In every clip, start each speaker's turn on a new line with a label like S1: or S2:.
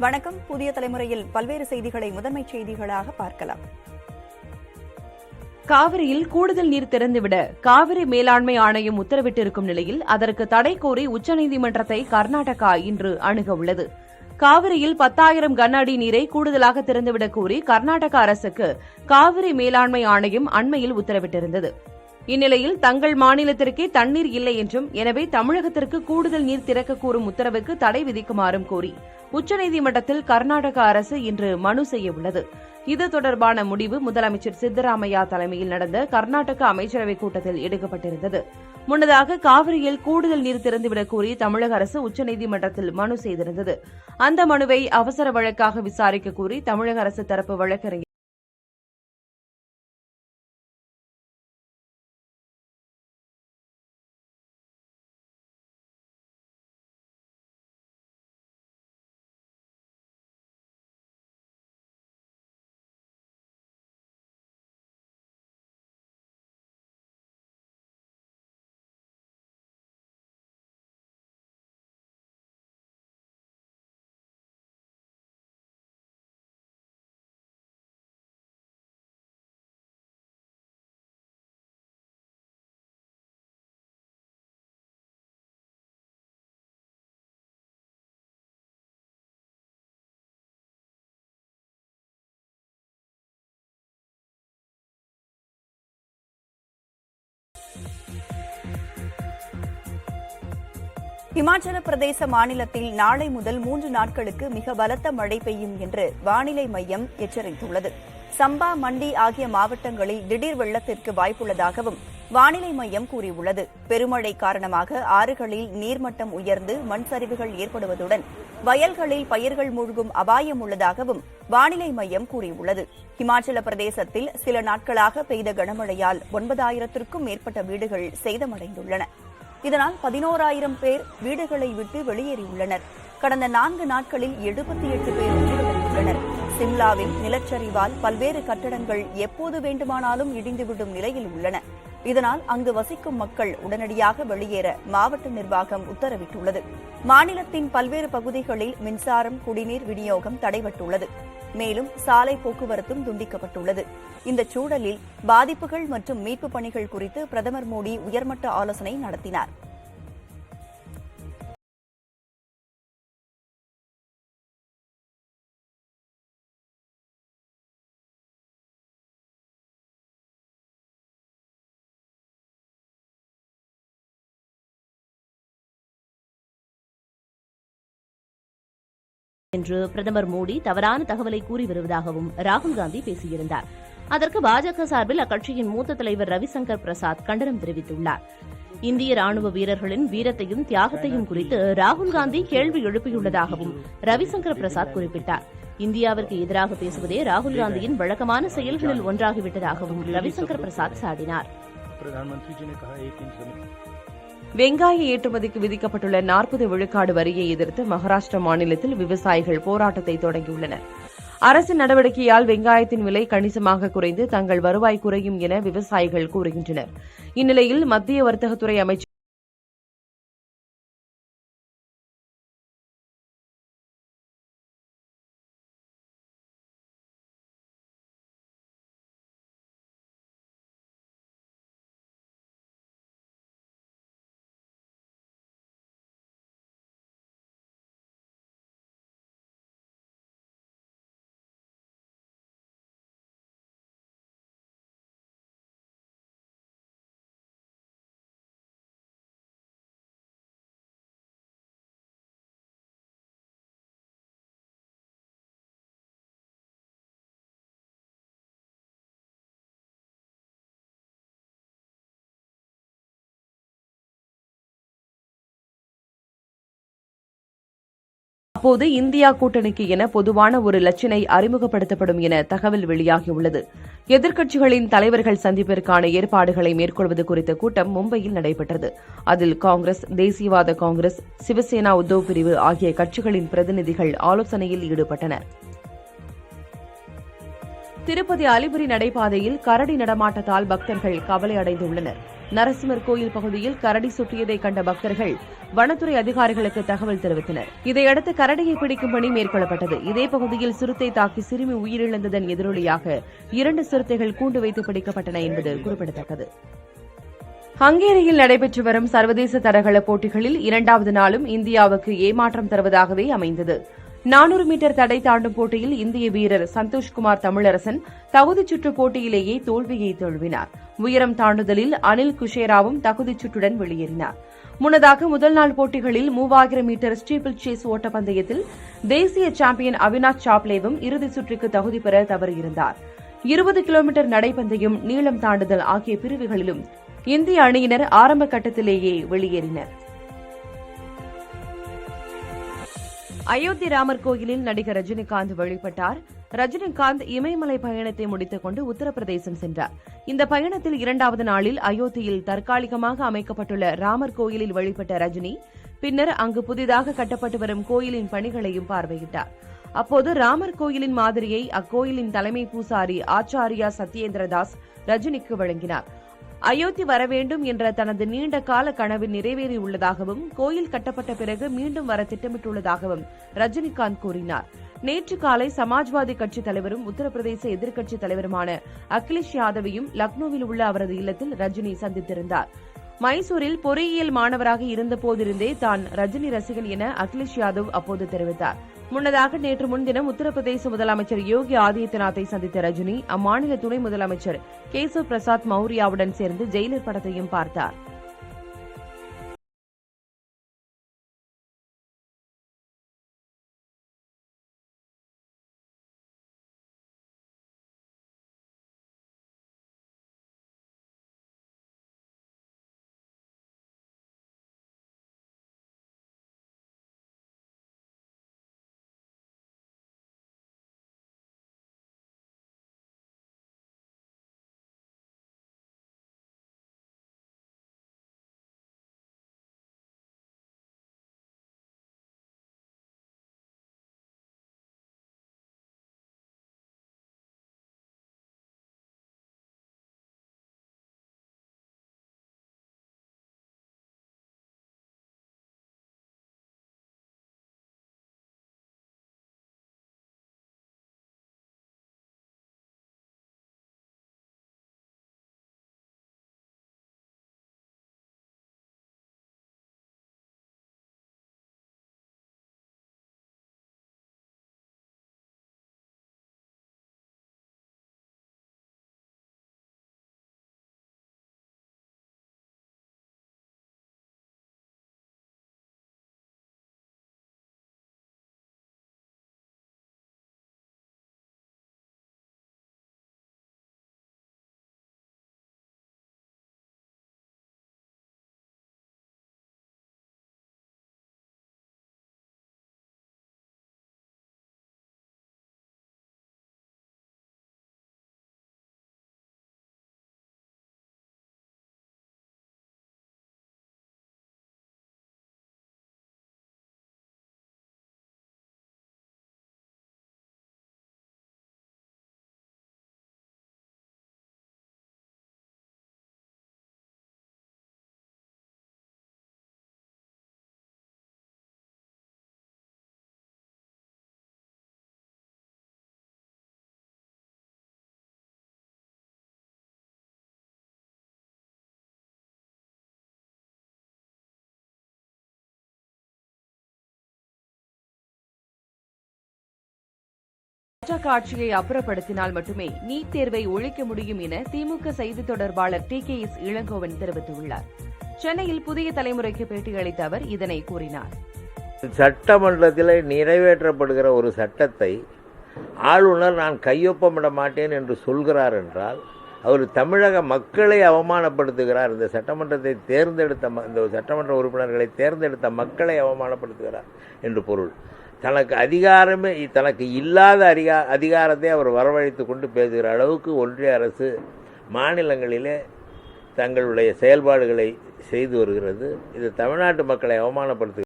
S1: வணக்கம். புதிய தலைமுறையில் பல்வேறு செய்திகளை முதன்மைச் செய்திகளாக பார்க்கலாம்.
S2: காவிரியில் கூடுதல் நீர் திறந்துவிட காவிரி மேலாண்மை ஆணையம் உத்தரவிட்டிருக்கும் நிலையில் அதற்கு தடை கோரி உச்சநீதிமன்றத்தை கர்நாடகா இன்று அணுக உள்ளது. காவிரியில் 10,000 கன அடி நீரை கூடுதலாக திறந்துவிடக் கோரி கர்நாடக அரசுக்கு காவிரி மேலாண்மை ஆணையம் அண்மையில் உத்தரவிட்டிருந்தது. இந்நிலையில் தங்கள் மாநிலத்திற்கே தண்ணீர் இல்லை என்றும், எனவே தமிழகத்திற்கு கூடுதல் நீர் திறக்க கூறும் உத்தரவுக்கு தடை விதிக்குமாறும் கோரி உச்சநீதிமன்றத்தில் கர்நாடக அரசு இன்று மனு செய்ய உள்ளது. இது தொடர்பான முடிவு முதலமைச்சர் சித்தராமையா தலைமையில் நடந்த கர்நாடக அமைச்சரவைக் கூட்டத்தில் எடுக்கப்பட்டிருந்தது. முன்னதாக காவிரியில் கூடுதல் நீர் திறந்துவிடக் கோரி தமிழக அரசு உச்சநீதிமன்றத்தில் மனு செய்திருந்தது. அந்த மனுவை அவசர வழக்காக விசாரிக்க கோரி தமிழக அரசு தரப்பு வழக்கறிஞர்
S1: இமாச்சல பிரதேச மாநிலத்தில் நாளை முதல் 3 நாட்களுக்கு மிக பலத்த மழை பெய்யும் என்று வானிலை மையம் எச்சரித்துள்ளது. சம்பா, மண்டி ஆகிய மாவட்டங்களில் திடீர் வெள்ளத்திற்கு வாய்ப்புள்ளதாகவும் வானிலை மையம் கூறியுள்ளது. பெருமழை காரணமாக ஆறுகளில் நீர்மட்டம் உயர்ந்து மண் சரிவுகள் ஏற்படுவதுடன் வயல்களில் பயிர்கள் மூழ்கும் அபாயம் உள்ளதாகவும் வானிலை மையம் கூறியுள்ளது. இமாச்சல பிரதேசத்தில் சில நாட்களாக பெய்த கனமழையால் 9,000க்கும் மேற்பட்ட வீடுகள் சேதமடைந்துள்ளன. இதனால் 11,000 பேர் வீடுகளை விட்டு வெளியேறியுள்ளனர். கடந்த 4 நாட்களில் 78 பேர் உயிரிழந்துள்ளனர். சிம்லாவில் நிலச்சரிவால் பல்வேறு கட்டடங்கள் எப்போது வேண்டுமானாலும் இடிந்துவிடும் நிலையில் உள்ளன. இதனால் அங்கு வசிக்கும் மக்கள் உடனடியாக வெளியேற மாவட்ட நிர்வாகம் உத்தரவிட்டுள்ளது. மாநிலத்தின் பல்வேறு பகுதிகளில் மின்சாரம், குடிநீர் விநியோகம் தடைபட்டுள்ளது. மேலும் சாலை போக்குவரத்தும் துண்டிக்கப்பட்டுள்ளது. இந்த சூழலில் பாதிப்புகள் மற்றும் மீட்புப் பணிகள் குறித்து பிரதமர் மோடி உயர்மட்ட ஆலோசனை நடத்தினார்.
S3: என்று பிரதமர் மோடி தவறான தகவலை கூறி வருவதாகவும் ராகுல் காந்தி பேசியிருந்தார். அதற்கு பாஜக சார்பில் அக்கட்சியின் மூத்த தலைவர் ரவிசங்கர் பிரசாத் கண்டனம் தெரிவித்துள்ளார். இந்திய ராணுவ வீரர்களின் வீரத்தையும் தியாகத்தையும் குறித்து ராகுல் காந்தி கேள்வி எழுப்பியுள்ளதாகவும் ரவிசங்கர் பிரசாத் குறிப்பிட்டார். இந்தியாவிற்கு எதிராக பேசுவதே ராகுல் காந்தியின் வழக்கமான செயல்களில் ஒன்றாகிவிட்டதாகவும் ரவிசங்கர் பிரசாத் சாடினார்.
S2: வெங்காய ஏற்றுமதிக்கு விதிக்கப்பட்டுள்ள 40 விழுக்காடு வரியை எதிர்த்து மகாராஷ்டிரா மாநிலத்தில் விவசாயிகள் போராட்டத்தை தொடங்கியுள்ளனர். அரசின் நடவடிக்கையால் வெங்காயத்தின் விலை கணிசமாக குறைந்து தங்கள் வருவாய் குறையும் என விவசாயிகள் கூறுகின்றனர். இந்நிலையில் மத்திய வர்த்தகத்துறை அமைச்சர் அப்போது இந்தியா கூட்டணிக்கு என பொதுவான ஒரு இலச்சினை அறிமுகப்படுத்தப்படும் என தகவல் வெளியாகியுள்ளது. எதிர்க்கட்சிகளின் தலைவர்கள் சந்திப்பிற்கான ஏற்பாடுகளை மேற்கொள்வது குறித்த கூட்டம் மும்பையில் நடைபெற்றது. அதில் காங்கிரஸ், தேசியவாத காங்கிரஸ், சிவசேனா உத்தவ் பிரிவு ஆகிய கட்சிகளின் பிரதிநிதிகள் ஆலோசனையில் ஈடுபட்டனர். திருப்பதி அலிபுரி நடைபாதையில் கரடி நடமாட்டத்தால் பக்தர்கள் கவலை அடைந்துள்ளனர். நரசிம்மர் கோயில் பகுதியில் கரடி சுற்றியதை கண்ட பக்தர்கள் வனத்துறை அதிகாரிகளுக்கு தகவல் தெரிவித்தனர். இதையடுத்து கரடியை பிடிக்கும் பணி மேற்கொள்ளப்பட்டது. இதே பகுதியில் சிறுத்தை தாக்கி சிறுமி உயிரிழந்ததன் எதிரொலியாக 2 சிறுத்தைகள் கூண்டு வைத்து பிடிக்கப்பட்டன என்பது குறிப்பிடத்தக்கது. ஹங்கேரியில் நடைபெற்று வரும் சர்வதேச தடகள போட்டிகளில் 2வது நாளும் இந்தியாவுக்கு ஏமாற்றம் தருவதாகவே அமைந்தது. 400 மீட்டர் தடை தாண்டும் போட்டியில் இந்திய வீரர் சந்தோஷ்குமார் தமிழரசன் தகுதிச் சுற்று போட்டியிலேயே தோல்வியை தழுவினார். உயரம் தாண்டுதலில் அனில் குஷேராவும் தகுதிச் சுற்றுடன் வெளியேறினார். முன்னதாக முதல் நாள் போட்டிகளில் 3000 மீட்டர் ஸ்டீப்பிள் சேஸ் ஓட்டப்பந்தயத்தில் தேசிய சாம்பியன் அவினாஷ் சாப்லேவும் இறுதிச் சுற்றுக்கு தகுதி பெற தவறியிருந்தார். 20 கிலோமீட்டர் நடைப்பந்தயம், நீளம் தாண்டுதல் ஆகிய பிரிவுகளிலும் இந்திய அணியினர் ஆரம்ப கட்டத்திலேயே வெளியேறினர். அயோத்தி ராமர் கோயிலில் நடிகர் ரஜினிகாந்த் வழிபட்டார். ரஜினிகாந்த் இமயமலை பயணத்தை முடித்துக் கொண்டு உத்தரப்பிரதேசம் சென்றார். இந்த பயணத்தில் 2வது நாளில் அயோத்தியில் தற்காலிகமாக அமைக்கப்பட்டுள்ள ராமர் கோயிலில் வழிபட்ட ரஜினி பின்னர் அங்கு புதிதாக கட்டப்பட்டு வரும் கோயிலின் பணிகளையும் பார்வையிட்டார். அப்போது ராமர் கோயிலின் மாதிரியை அக்கோயிலின் தலைமை பூசாரி ஆச்சாரியா சத்யேந்திரதாஸ் ரஜினிக்கு வழங்கினார். அயோத்தி வரவேண்டும் என்ற தனது நீண்ட கால கனவு நிறைவேறியுள்ளதாகவும் கோயில் கட்டப்பட்ட பிறகு மீண்டும் வர திட்டமிட்டுள்ளதாகவும் ரஜினிகாந்த் கூறினார். நேற்று காலை சமாஜ்வாதி கட்சித் தலைவரும் உத்தரப்பிரதேச எதிர்க்கட்சித் தலைவருமான அகிலேஷ் யாதவையும் லக்னோவில் உள்ள அவரது இல்லத்தில் ரஜினி சந்தித்திருந்தார். மைசூரில் பொறியியல் மாணவராக இருந்தபோதிருந்தே தான் ரஜினி ரசிகன் என அகிலேஷ் யாதவ் அப்போது தெரிவித்தார். முன்னதாக நேற்று முன்தினம் உத்தரப்பிரதேச முதலமைச்சர் யோகி ஆதித்யநாத்தை சந்தித்த ரஜினி அம்மாநில துணை முதலமைச்சர் கேசவ் பிரசாத் மௌரியாவுடன் சேர்ந்து ஜெயிலர் படத்தையும் பார்த்தார். பாஜக ஆட்சியை அப்புறப்படுத்தினால் மட்டுமே நீட் தேர்வை ஒழிக்க முடியும் என திமுக செய்தி தொடர்பாளர் டி.கே.எஸ். இளங்கோவன் தெரிவித்துள்ளார். சென்னையில் புதிய தலைமுறைக்கு பேட்டியளித்த அவர் இதனை கூறினார்.
S4: சட்டமன்றத்தில் நிறைவேற்றப்படுகிற ஒரு சட்டத்தை ஆளுநர் நான் கையொப்பமிட மாட்டேன் என்று சொல்கிறார் என்றால் அவர் தமிழக மக்களை அவமானப்படுத்துகிறார். இந்த சட்டமன்றத்தை இந்த சட்டமன்ற உறுப்பினர்களை தேர்ந்தெடுத்த மக்களை அவமானப்படுத்துகிறார் என்று பொருள். தனக்கு இல்லாத அதிகாரத்தை அவர் வரவழைத்து கொண்டு பேசுகிற அளவுக்கு ஒன்றிய அரசு மாநிலங்களிலே தங்களுடைய செயல்பாடுகளை செய்து வருகிறது. இது தமிழ்நாட்டு மக்களை அவமானப்படுத்துகிறது.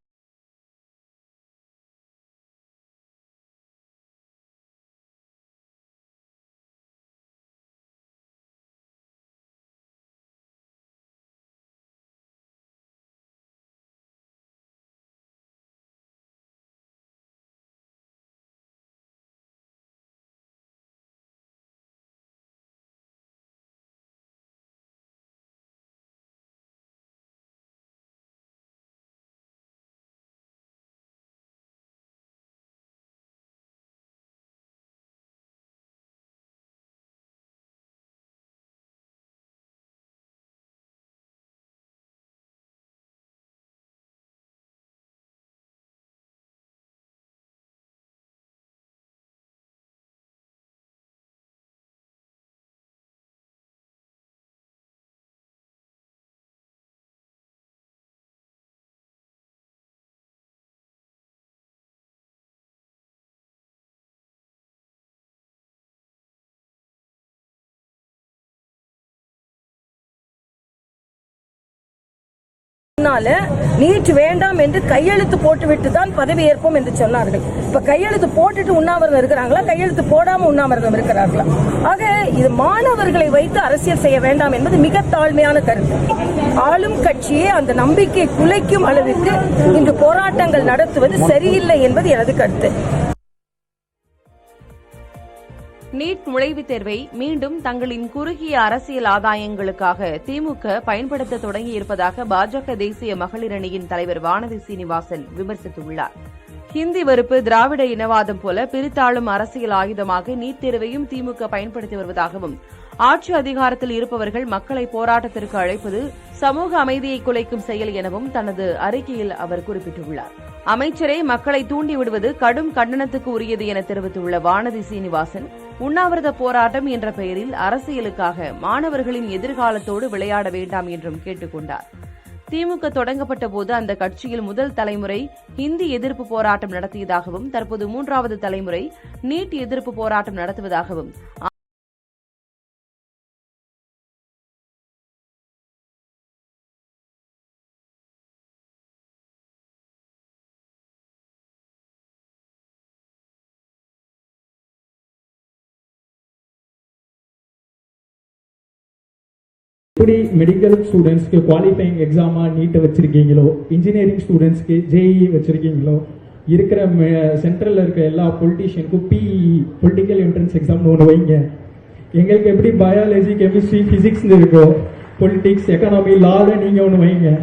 S5: நீட் வேண்டாம் என்று கையெழுத்து போட்டுவிட்டு தான் பதவி ஏற்போம் என்று சொன்னார்கள். இப்ப கையெழுத்து போட்டுட்டு உண்ணாவிரதம் இருக்கிறாங்களா, கையெழுத்து போடாம உண்ணாவிரதம் இருக்கிறார்களா? ஆக இது மாணவர்களை வைத்து அரசியல் செய்ய வேண்டாம் என்பது மிக தாழ்மையான கருத்து. ஆளும் கட்சியே அந்த நம்பிக்கை குலைக்கும் அளவிற்கு இன்று போராட்டங்கள் நடத்துவது சரியில்லை என்பது எனது கருத்து.
S2: நீட் நுழைவுத் தேர்வை மீண்டும் தங்களின் குறுகிய அரசியல் ஆதாயங்களுக்காக திமுக பயன்படுத்த தொடங்கியிருப்பதாக பாஜக தேசிய மகளிர் அணியின் தலைவர் வானதி சீனிவாசன் விமர்சித்துள்ளார். ஹிந்தி வெறுப்பு, திராவிட இனவாதம் போல பிரித்தாளும் அரசியல் ஆயுதமாக நீட் தேர்வையும் திமுக பயன்படுத்தி வருவதாகவும், ஆட்சி அதிகாரத்தில் இருப்பவர்கள் மக்களை போராட்டத்திற்கு அழைப்பது சமூக அமைதியை குலைக்கும் செயல் எனவும் தனது அறிக்கையில் அவர் குறிப்பிட்டுள்ளார். அமைச்சரை மக்களை தூண்டிவிடுவது கடும் கண்டனத்துக்கு உரியது என தெரிவித்துள்ள வானதி சீனிவாசன், உண்ணாவிரத போராட்டம் என்ற பெயரில் அரசியலுக்காக மாணவர்களின் எதிர்காலத்தோடு விளையாட வேண்டாம் என்றும் கேட்டுக் கொண்டார். திமுக தொடங்கப்பட்ட போது அந்த கட்சியில் முதல் தலைமுறை ஹிந்தி எதிர்ப்பு போராட்டம் நடத்தியதாகவும், தற்போது 3வது தலைமுறை நீட் எதிர்ப்பு போராட்டம் நடத்துவதாகவும்,
S6: எப்படி மெடிக்கல் ஸ்டூடெண்ட்ஸ்க்கு குவாலிஃபைங் எக்ஸாமா நீட்டை வச்சிருக்கீங்களோ, இன்ஜினியரிங் ஸ்டூடெண்ட்ஸ்க்கு ஜேஇ வச்சிருக்கீங்களோ, இருக்கிற சென்ட்ரலில் இருக்க எல்லா பொலிட்டீஷியனுக்கும் பிஇ பொலிட்டிக்கல் என்ட்ரன்ஸ் எக்ஸாம்னு ஒன்று வைங்க. எங்களுக்கு எப்படி பயாலஜி, கெமிஸ்ட்ரி, பிசிக்ஸ்னு இருக்கோ, பொலிட்டிக்ஸ், எக்கனாமி, லால நீங்கள் ஒன்று வைங்க.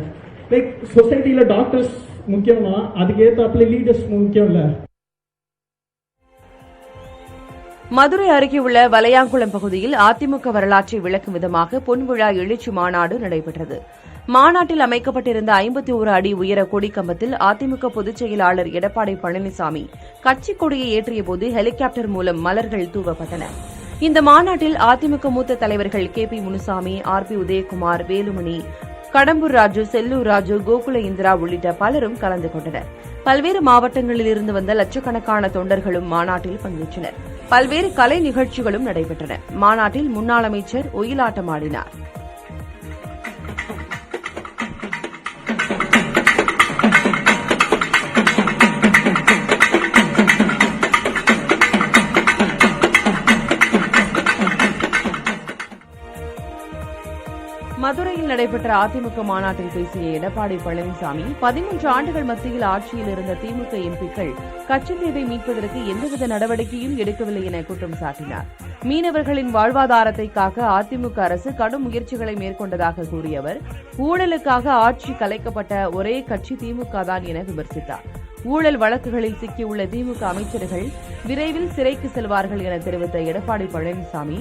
S6: லைக் சொசைட்டியில் டாக்டர்ஸ் முக்கியம்னா அதுக்கேற்றாப்புல லீடர்ஸ் முக்கியம் இல்லை.
S2: மதுரை அருகே உள்ள வலையாங்குளம் பகுதியில் அதிமுக வரலாற்றை விளக்கும் விதமாக பொன்விழா எழுச்சி மாநாடு நடைபெற்றது. மாநாட்டில் அமைக்கப்பட்டிருந்த 51 அடி உயர கொடிக்கம்பத்தில் அதிமுக பொதுச் செயலாளர் எடப்பாடி பழனிசாமி கட்சிக் கொடியை ஏற்றியபோது ஹெலிகாப்டர் மூலம் மலர்கள் தூவப்பட்டன. இந்த மாநாட்டில் அதிமுக மூத்த தலைவர்கள் KP முனுசாமி, RP உதயகுமார், வேலுமணி, கடம்பூர் ராஜு, செல்லூர் ராஜு, கோகுல இந்திரா உள்ளிட்ட பலரும் கலந்து கொண்டனர். பல்வேறு மாவட்டங்களில் இருந்து வந்த லட்சக்கணக்கான தொண்டர்களும் மாநாட்டில் பங்கேற்றனர். பல்வேறு கலை நிகழ்ச்சிகளும் நடைபெற்றன. மாநாட்டில் முன்னாள் அமைச்சர் ஒயிலாட்டம் ஆடினார். மதுரையில் நடைபெற்ற அதிமுக மாநாட்டில் பேசிய எடப்பாடி பழனிசாமி, 13 ஆண்டுகள் மத்தியில் ஆட்சியில் இருந்த திமுக எம்பிக்கள் கச்சத்தீவை மீட்பதற்கு எந்தவித நடவடிக்கையும் எடுக்கவில்லை என குற்றம் சாட்டினார். மீனவர்களின் வாழ்வாதாரத்தை காக்க அதிமுக அரசு கடும் முயற்சிகளை மேற்கொண்டதாக கூறிய அவர், ஊழலுக்காக ஆட்சி கலைக்கப்பட்ட ஒரே கட்சி திமுக தான் என விமர்சித்தார். ஊழல் வழக்குகளில் சிக்கியுள்ள திமுக அமைச்சர்கள் விரைவில் சிறைக்கு செல்வார்கள் என தெரிவித்த எடப்பாடி பழனிசாமி,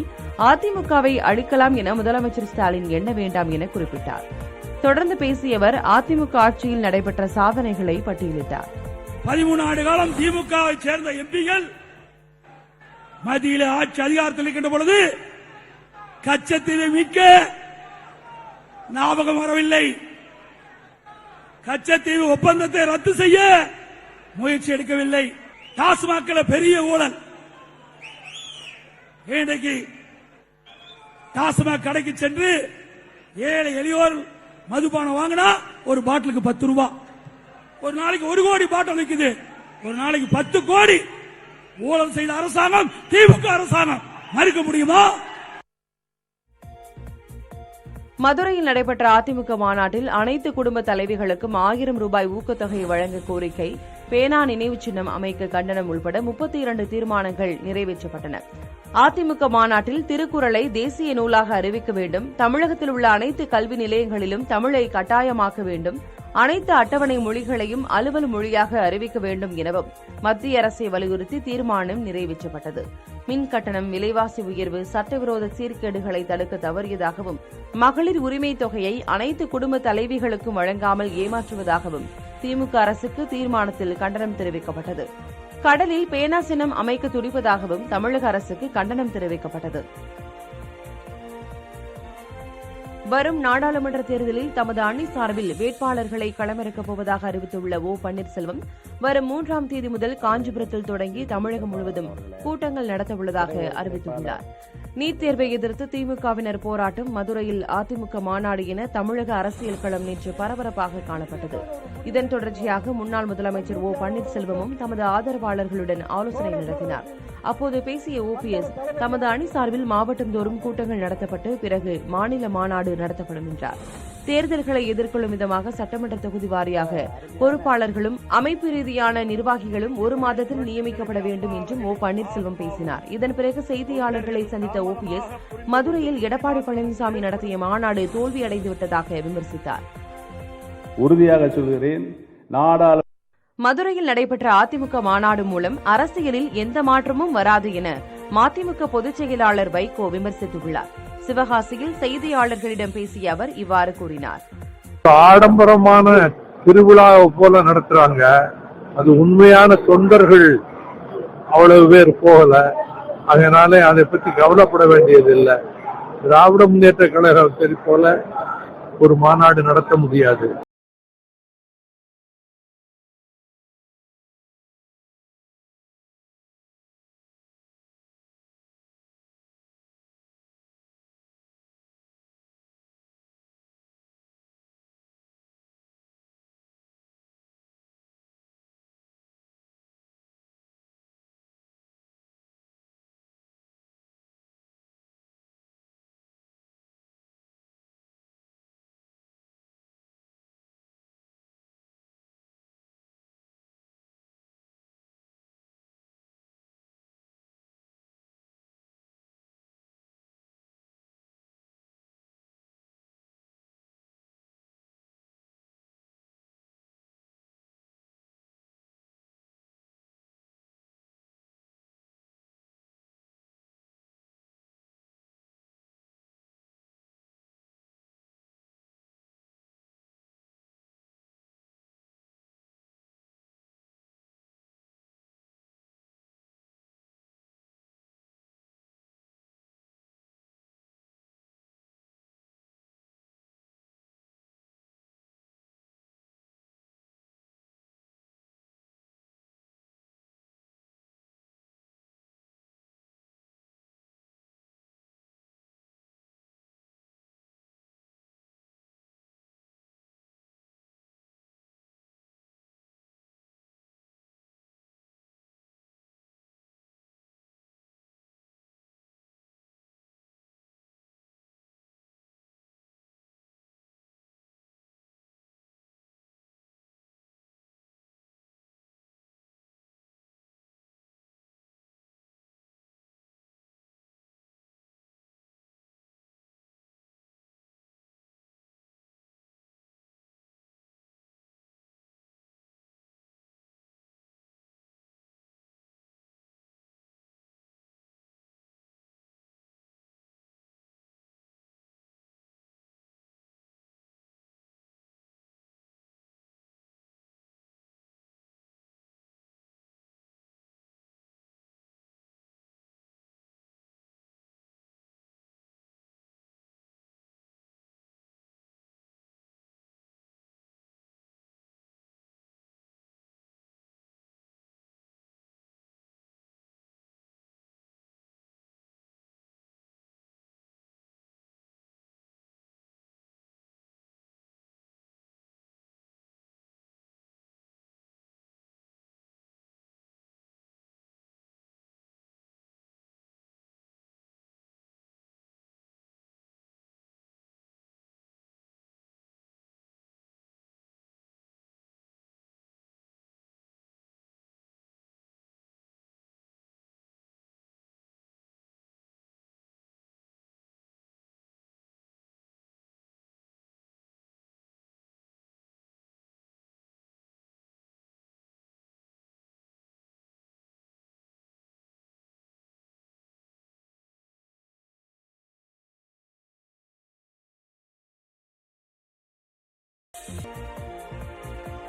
S2: அதிமுகவை அழிக்கலாம் என முதலமைச்சர் ஸ்டாலின் எண்ண வேண்டாம் என குறிப்பிட்டார். தொடர்ந்து பேசிய அவர் அதிமுக ஆட்சியில் நடைபெற்ற சாதனைகளை பட்டியலிட்டார்.
S7: 13 ஆண்டு காலம் திமுகவை சேர்ந்த எம்பிகள் மத்தியில் ஆட்சி அதிகாரத்தில் இருக்கின்ற பொழுது கச்சத்தீவை மீட்க ஞாபகம் வரவில்லை. கச்சத்தீவு ஒப்பந்தத்தை ரத்து செய்ய முயற்சி எடுக்கவில்லை. டாஸ்மாக்ல பெரிய ஊழல். இன்றைக்கு டாஸ்மாக் கடைக்கு சென்று ஏழை எளியோர் மதுபானம் வாங்கினா ஒரு பாட்டிலுக்கு 10 ரூபாய். ஒரு நாளைக்கு 1 கோடி பாட்டில் விற்குது. ஒரு நாளைக்கு 10 கோடி ஊழல் செய்த அரசாங்கம் திமுக அரசாங்கம். மறுக்க முடியுமா?
S2: மதுரையில் நடைபெற்ற அதிமுக மாநாட்டில் அனைத்து குடும்ப தலைவிகளுக்கும் 1000 ரூபாய் ஊக்கத்தொகை வழங்க கோரிக்கை, பேனா நினைவு சின்னம் அமைக்க கண்டனம் உள்பட 32 தீர்மானங்கள் நிறைவேற்றப்பட்டன. அதிமுக மாநாட்டில் திருக்குறளை தேசிய நூலாக அறிவிக்க வேண்டும், தமிழகத்தில் உள்ள அனைத்து கல்வி நிலையங்களிலும் தமிழை கட்டாயமாக்க வேண்டும், அனைத்து அட்டவணை மொழிகளையும் அலுவல் மொழியாக அறிவிக்க வேண்டும் எனவும் மத்திய அரசை வலியுறுத்தி தீர்மானம் நிறைவேற்றப்பட்டது. மின் கட்டணம், விலைவாசி உயர்வு, சட்டவிரோத சீர்கேடுகளை தடுக்க தவறியதாகவும், மகளிர் உரிமை தொகையை அனைத்து குடும்ப தலைவிகளுக்கும் வழங்காமல் ஏமாற்றுவதாகவும் திமுக அரசுக்கு தீர்மானத்தில் கண்டனம் தெரிவிக்கப்பட்டது. கடலில் பேனா சின்னம் அமைக்க துடிப்பதாகவும் தமிழக அரசுக்கு கண்டனம் தெரிவிக்கப்பட்டது. வரும் நாடாளுமன்ற தேர்தலில் தமது அணி சார்பில் வேட்பாளர்களை களமிறக்கப் போவதாக அறிவித்துள்ள ஓ பன்னீர்செல்வம், வரும் 3ஆம் தேதி முதல் காஞ்சிபுரத்தில் தொடங்கி தமிழகம் முழுவதும் கூட்டங்கள் நடத்தவுள்ளதாக அறிவித்துள்ளார். நீட் தேர்வை எதிர்த்து திமுகவினர் போராட்டம், மதுரையில் அதிமுக மாநாடு என தமிழக அரசியல் களம் நேற்று பரபரப்பாக காணப்பட்டது. இதன் தொடர்ச்சியாக முன்னாள் முதலமைச்சர் ஓ பன்னீர்செல்வமும் தமது ஆதரவாளர்களுடன் ஆலோசனை நடத்தினார். அப்போது பேசிய ஓபிஎஸ், தமது அணி சார்பில் மாவட்டந்தோறும் கூட்டங்கள் நடத்தப்பட்டு பிறகு மாநில மாநாடு நடத்தப்படும் என்றார். தேர்தல்களை எதிர்கொள்ளும் விதமாக சட்டமன்ற தொகுதி வாரியாக பொறுப்பாளர்களும் அமைப்பு ரீதியான நிர்வாகிகளும் 1 மாதத்தில் நியமிக்கப்பட வேண்டும் என்றும் ஓ பன்னீர்செல்வம் பேசினார். இதன் பிறகு செய்தியாளர்களை சந்தித்த ஓபிஎஸ், மதுரையில் எடப்பாடி பழனிசாமி நடத்திய மாநாடு தோல்வியடைந்துவிட்டதாக விமர்சித்தார்.
S8: உறுதியாக சொல்கிறேன்,
S2: மதுரையில் நடைபெற்ற அதிமுக மாநாடு மூலம் அரசியலில் எந்த மாற்றமும் வராது என மதிமுக பொதுச் செயலாளர் வைகோ விமர்சித்துள்ளார். சிவகாசியில் செய்தியாளர்களிடம் பேசிய அவர் இவ்வாறு கூறினார்.
S8: ஆடம்பரமான திருவிழாவை போல நடத்துறாங்க. அது உண்மையான தொண்டர்கள் அவ்வளவு பேர் போகல. அதனால அதை பற்றி கவலைப்பட வேண்டியதில்லை. திராவிட முன்னேற்ற கழகத்தை போல ஒரு மாநாடு நடத்த முடியாது.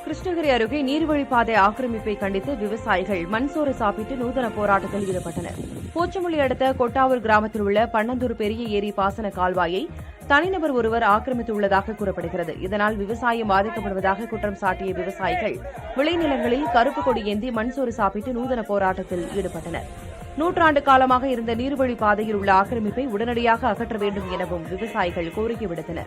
S2: கிருஷ்ணகிரி அருகே நீர்வழிப்பாதை ஆக்கிரமிப்பை கண்டித்து விவசாயிகள் மண்சோறு சாப்பிட்டு நூதன போராட்டத்தில் ஈடுபட்டனர். போச்சமொழி அடுத்த கொட்டாவூர் கிராமத்தில் உள்ள பன்னந்தூர் பெரிய ஏரி பாசன கால்வாயை தனிநபர் ஒருவர் ஆக்கிரமித்துள்ளதாக கூறப்படுகிறது. இதனால் விவசாயம் பாதிக்கப்படுவதாக குற்றம் சாட்டிய விவசாயிகள் விளைநிலங்களில் கருப்பு கொடி ஏந்தி மண்சோறு சாப்பிட்டு நூதன போராட்டத்தில் ஈடுபட்டனர். நூற்றாண்டு காலமாக இருந்த நீர்வழி பாதையில் உள்ள ஆக்கிரமிப்பை உடனடியாக அகற்ற வேண்டும் எனவும் விவசாயிகள் கோரிக்கை விடுத்தனர்.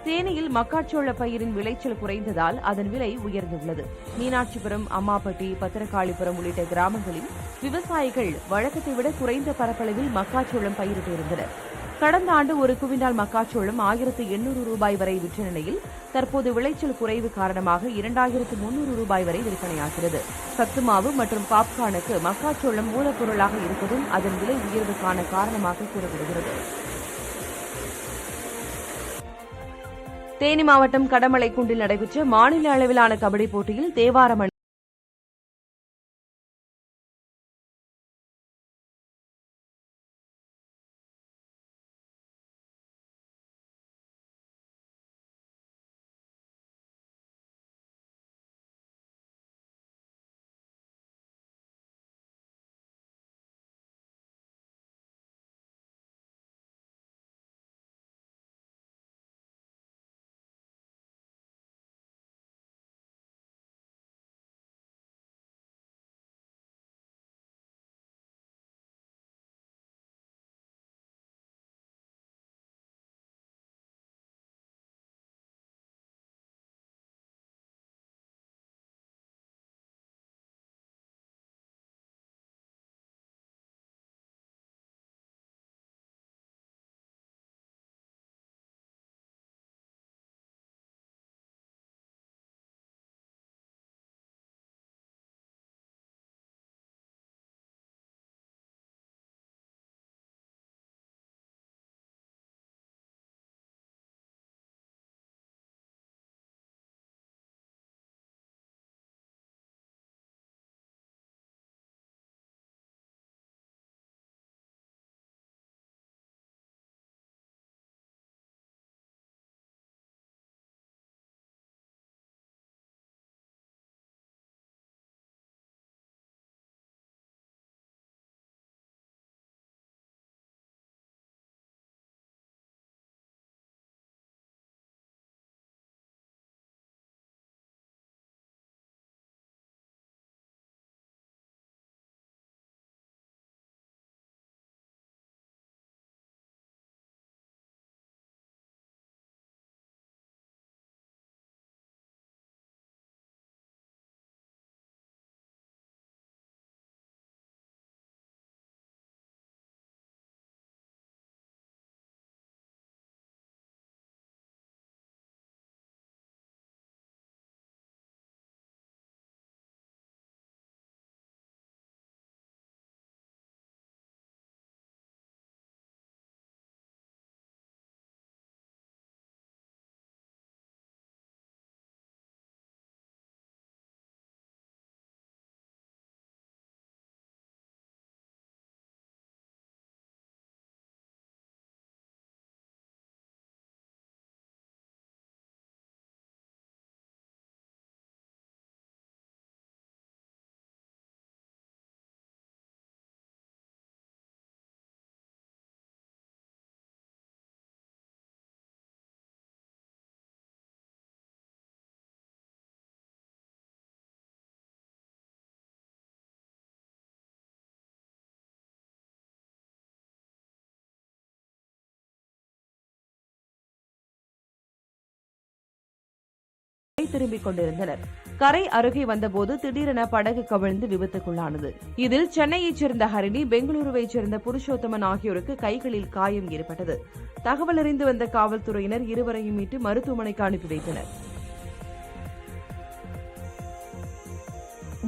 S2: தேனியில் மக்காச்சோள பயிரின் விளைச்சல் குறைந்ததால் அதன் விலை உயர்ந்துள்ளது. மீனாட்சிபுரம், அம்மாப்பட்டி, பத்திரகாளிபுரம் உள்ளிட்ட கிராமங்களில் விவசாயிகள் வழக்கத்தை விட குறைந்த பரப்பளவில் மக்காச்சோளம் பயிரிட்டிருந்தனர். கடந்த ஆண்டு ஒரு குவிண்டால் மக்காச்சோளம் 1800 ரூபாய் வரை விற்ற நிலையில் தற்போது விளைச்சல் குறைவு காரணமாக 2300 ரூபாய் வரை விற்பனையாகிறது. சத்துமாவு மற்றும் பாப்கார்னுக்கு மக்காச்சோளம் மூலப்பொருளாக இருப்பதும் அதன் விலை உயர்வுக்கான காரணமாக கூறப்படுகிறது. தேனி மாவட்டம் கடமலைக்குண்டில் நடைபெற்ற மாநில அளவிலான கபடி போட்டியில் தேவாரம் திரும்பிக் கொண்டிருந்தனர். கரை அருகே வந்தபோது திடீரென படகு கவிழ்ந்து விபத்துக்குள்ளானது. இதில் சென்னையைச் சேர்ந்த ஹரிணி, பெங்களூருவைச் சேர்ந்த புருஷோத்தமன் ஆகியோருக்கு கைகளில் காயம் ஏற்பட்டது. தகவல் அறிந்து வந்த காவல்துறையினர் இருவரையும் மீட்டு மருத்துவமனைக்கு அனுப்பி வைத்தனர்.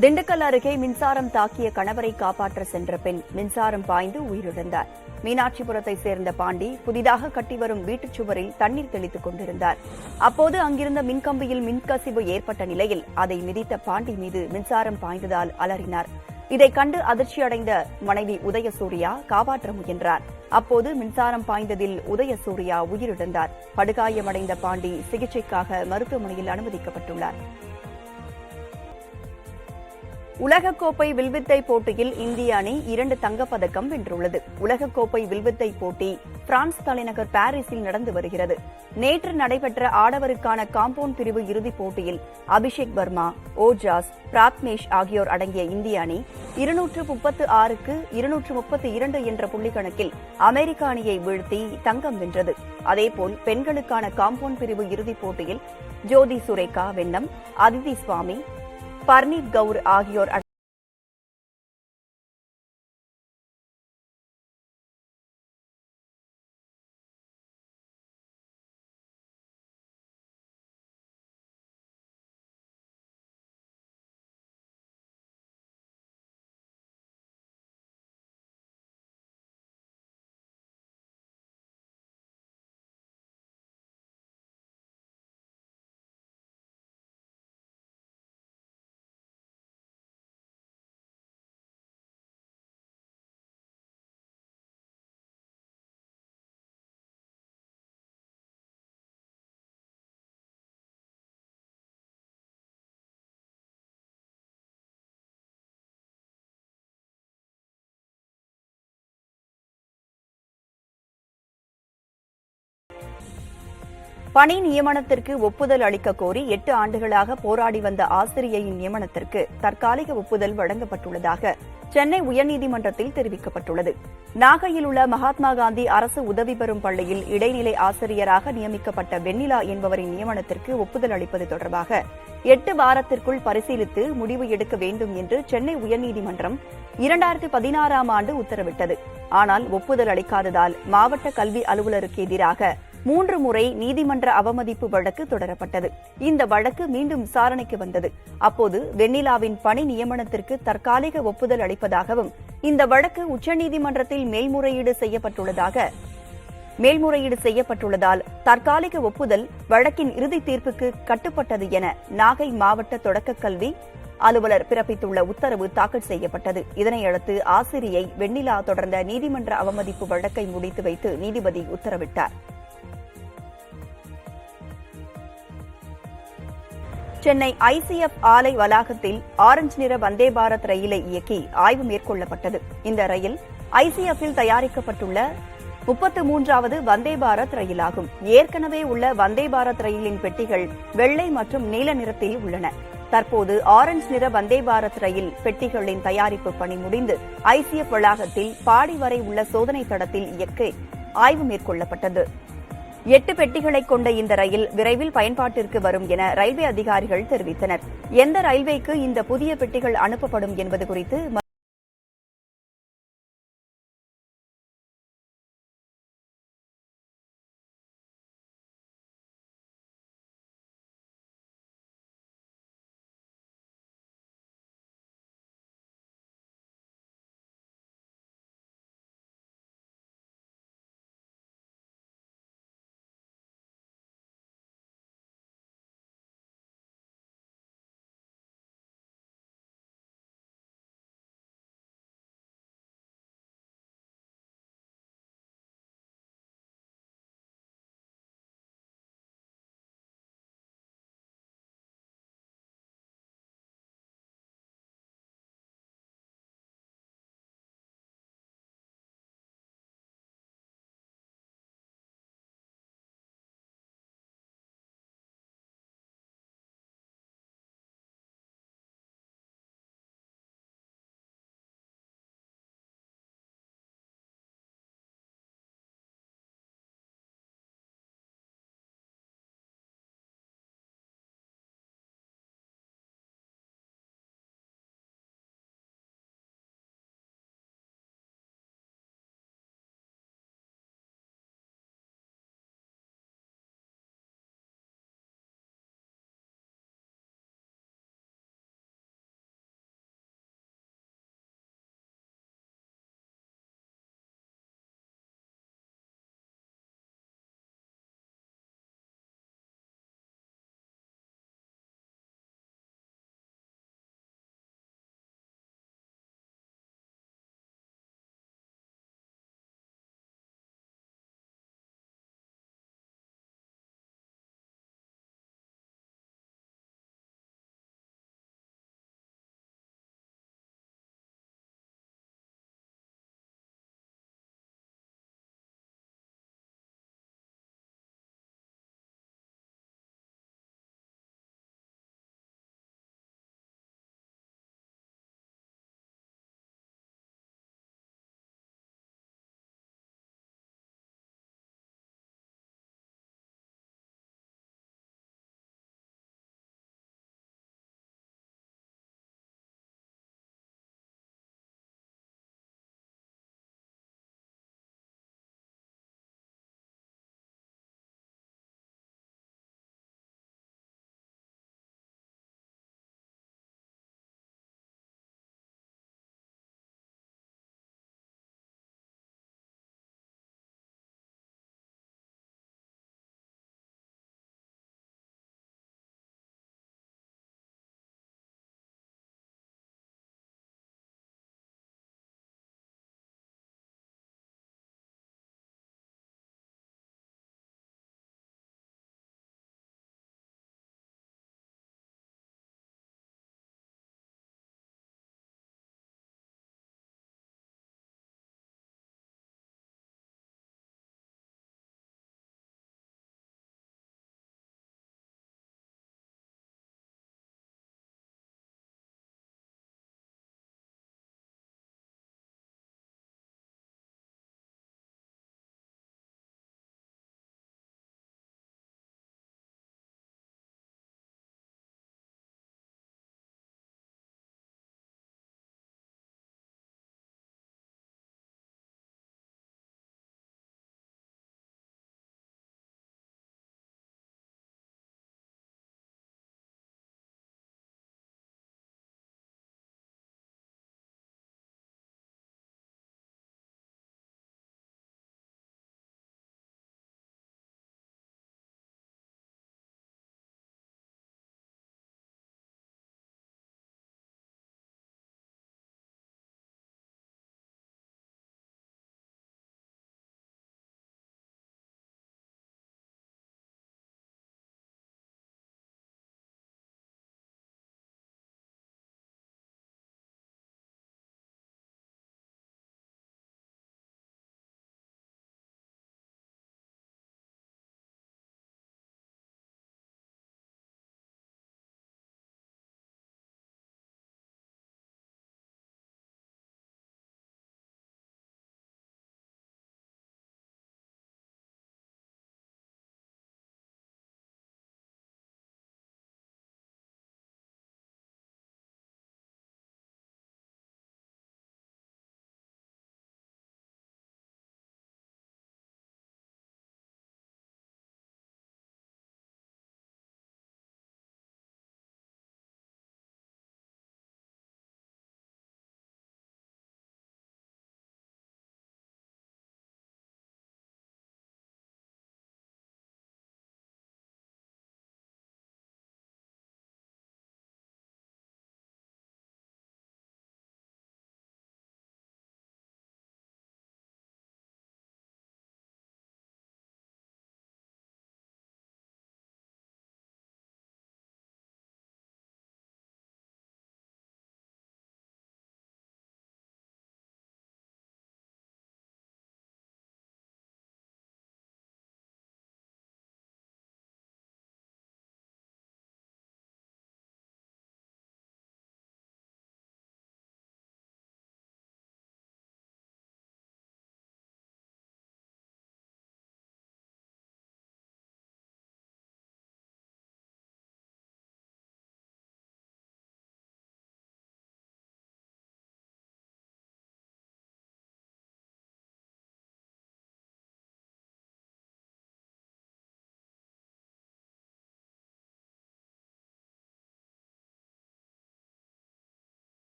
S1: திண்டுக்கல் அருகே மின்சாரம் தாக்கிய கணவரை காப்பாற்ற சென்ற பெண் மின்சாரம் பாய்ந்து உயிரிழந்தார். மீனாட்சிபுரத்தை சேர்ந்த பாண்டி புதிதாக கட்டி வரும் வீட்டுச் சுவரில் தண்ணீர் தெளித்துக் கொண்டிருந்தார். அப்போது அங்கிருந்த மின்கம்பியில் மின்கசிவு ஏற்பட்ட நிலையில் அதை மிதித்த பாண்டி மீது மின்சாரம் பாய்ந்ததால் அலறினார். இதைக் கண்டு அதிர்ச்சியடைந்த மனைவி உதயசூர்யா காப்பாற்ற முயன்றார். அப்போது மின்சாரம் பாய்ந்ததில் உதயசூர்யா உயிரிழந்தார். படுகாயமடைந்த பாண்டி சிகிச்சைக்காக மருத்துவமனையில் அனுமதிக்கப்பட்டுள்ளார். உலகக்கோப்பை வில்வித்தை போட்டியில் இந்திய அணி 2 தங்கப்பதக்கம் வென்றுள்ளது. உலகக்கோப்பை வில்வித்தை போட்டி பிரான்ஸ் தலைநகர் பாரிஸில் நடந்து வருகிறது. நேற்று நடைபெற்ற ஆடவருக்கான காம்பவுண்ட் பிரிவு இறுதிப் போட்டியில் அபிஷேக் வர்மா, ஓஜாஸ், பிராத்மேஷ் ஆகியோர் அடங்கிய இந்திய அணி 236க்கு 232 என்ற புள்ளிக்கணக்கில் அமெரிக்க அணியை வீழ்த்தி தங்கம் வென்றது. அதேபோல் பெண்களுக்கான காம்பவுண்ட் பிரிவு இறுதிப் போட்டியில் ஜோதி சுரேகா வெண்ணம், அதிதி சுவாமி, பர்னீத் கவுர் ஆகியோர் பணி நியமனத்திற்கு ஒப்புதல் அளிக்க கோரி 8 ஆண்டுகளாக போராடி வந்த ஆசிரியையின் நியமனத்திற்கு தற்காலிக ஒப்புதல் வழங்கப்பட்டுள்ளதாக சென்னை உயர்நீதிமன்றத்தில் தெரிவிக்கப்பட்டுள்ளது. நாகையில் உள்ள மகாத்மா காந்தி அரசு உதவி பெறும் பள்ளியில் இடைநிலை ஆசிரியராக நியமிக்கப்பட்ட வெண்ணிலா என்பவரின் நியமனத்திற்கு ஒப்புதல் அளிப்பது தொடர்பாக 8 வாரத்திற்குள் பரிசீலித்து முடிவு எடுக்க வேண்டும் என்று சென்னை உயர்நீதிமன்றம் 2016ஆம் ஆண்டு உத்தரவிட்டது. ஆனால் ஒப்புதல் அளிக்காததால் மாவட்ட கல்வி அலுவலருக்கு எதிராக 3 முறை நீதிமன்ற அவமதிப்பு வழக்கு தொடரப்பட்டது. இந்த வழக்கு மீண்டும் விசாரணைக்கு வந்தது. அப்போது வெண்ணிலாவின் பணி நியமனத்திற்கு தற்காலிக ஒப்புதல் அளிப்பதாகவும் இந்த வழக்கு உச்சநீதிமன்றத்தில் மேல்முறையீடு செய்யப்பட்டுள்ளதால் தற்காலிக ஒப்புதல் வழக்கின் இறுதி தீர்ப்புக்கு கட்டுப்பட்டது என நாகை மாவட்ட தொடக்கக் கல்வி அலுவலர் பிறப்பித்துள்ள உத்தரவு தாக்கல் செய்யப்பட்டது. இதனையடுத்து ஆசிரியை வெண்ணிலா தொடர்ந்த நீதிமன்ற அவமதிப்பு வழக்கை முடித்து வைத்து நீதிபதி உத்தரவிட்டார். சென்னை ICF ஆலை வளாகத்தில் ஆரஞ்சு நிற வந்தே பாரத் ரயிலை இயக்கி ஆய்வு மேற்கொள்ளப்பட்டது. இந்த ரயில் ICF-இல் தயாரிக்கப்பட்டுள்ள 33வது வந்தே பாரத் ரயிலாகும். ஏற்கனவே உள்ள வந்தே பாரத் ரயிலின் பெட்டிகள் வெள்ளை மற்றும் நீல நிறத்தில் உள்ளன. தற்போது ஆரஞ்சு நிற வந்தே பாரத் ரயில் பெட்டிகளின் தயாரிப்பு பணி முடிந்து ICF வளாகத்தில் பாடி வரை உள்ள சோதனை தடத்தில் இயக்க ஆய்வு மேற்கொள்ளப்பட்டது. 8 பெட்டிகளை கொண்ட இந்த ரயில் விரைவில் பயன்பாட்டிற்கு வரும் என ரயில்வே அதிகாரிகள் தெரிவித்தனர். எந்த ரயில்வேக்கு இந்த புதிய பெட்டிகள் அனுப்பப்படும் என்பது குறித்து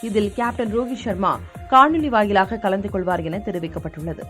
S2: இதில் கேப்டன் ரோஹித் சர்மா காணொலி வாயிலாக கலந்து கொள்வார் என தெரிவிக்கப்பட்டுள்ளது.